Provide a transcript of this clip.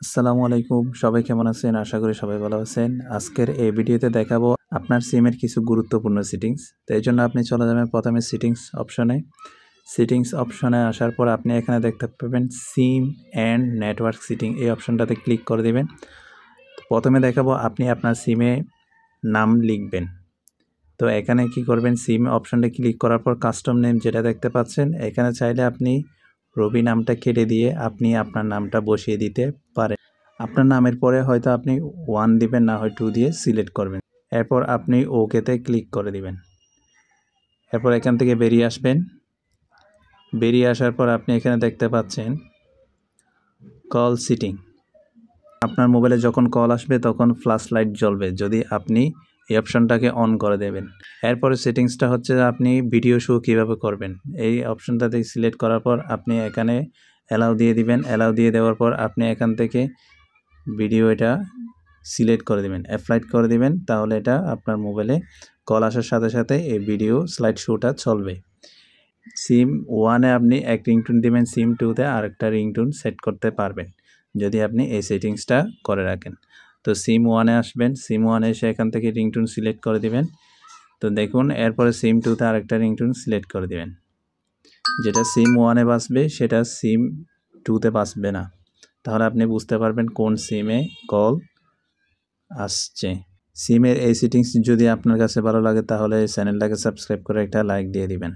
আসসালামু আলাইকুম। সবাই কেমন আছেন? আশা করি সবাই ভালো আছেন। আজকের এই ভিডিওতে দেখাবো আপনার সিমের কিছু গুরুত্বপূর্ণ সেটিংস। তো এইজন্য আপনি চলে যাবেন প্রথমে সেটিংস অপশনে। সেটিংস অপশনে আসার পর আপনি এখানে দেখতে পাবেন সিম অ্যান্ড নেটওয়ার্ক সেটিং এই অপশনটাতে ক্লিক করে দিবেন। প্রথমে দেখাবো আপনি আপনার সিমে নাম লিখবেন। তো এখানে কি করবেন, সিম অপশনটা ক্লিক করার পর কাস্টম নেম যেটা দেখতে পাচ্ছেন, এখানে চাইলে আপনি রবি নামটা কেটে দিয়ে আপনি আপনার নামটা বসিয়ে দিতে পারেন। আপনার নামের পরে হয়তো আপনি 1 দিবেন, না হয় 2 দিয়ে সিলেক্ট করবেন। এরপর আপনি ওকেতে ক্লিক করে দিবেন। এরপর এখান থেকে বেরিয়ে আসবেন। বেরিয়ে আসার পর আপনি এখানে দেখতে পাচ্ছেন কল সেটিং। আপনার মোবাইলে যখন কল আসবে তখন ফ্ল্যাশ লাইট জ্বলবে যদি আপনি এই অপশনটাকে অন করে দেবেন। এরপরে সেটিংসটা হচ্ছে আপনি ভিডিও শো কীভাবে করবেন। এই অপশনটাতে সিলেক্ট করার পর আপনি এখানে অ্যালাউ দিয়ে দিবেন। অ্যালাউ দিয়ে দেওয়ার পর আপনি এখান থেকে ভিডিও এটা সিলেক্ট করে দিবেন, অ্যাপ্লাইড করে দিবেন। তাহলে এটা আপনার মোবাইলে কল আসার সাথে সাথে এই ভিডিও স্লাইড শোটা চলবে। সিম 1-এ আপনি এক রিংটোন দিবেন, সিম 2-তে আরেকটা রিংটোন সেট করতে পারবেন যদি আপনি এই সেটিংসটা করে রাখেন। তো সিম 1-এ আসবেন। সিম 1-এ এসে এখান থেকে রিংটোন সিলেক্ট করে দিবেন। তো দেখুন এরপরে সিম 2-তে আরেকটা রিংটোন সিলেক্ট করে দিবেন। যেটা সিম 1-এ বাজবে সেটা সিম 2-তে বাজবে না। তাহলে আপনি বুঝতে পারবেন কোন সিমে কল আসছে। সিমের এই সেটিংস যদি আপনার কাছে ভালো লাগে তাহলে চ্যানেলটাকে সাবস্ক্রাইব করে একটা লাইক দিয়ে দিবেন।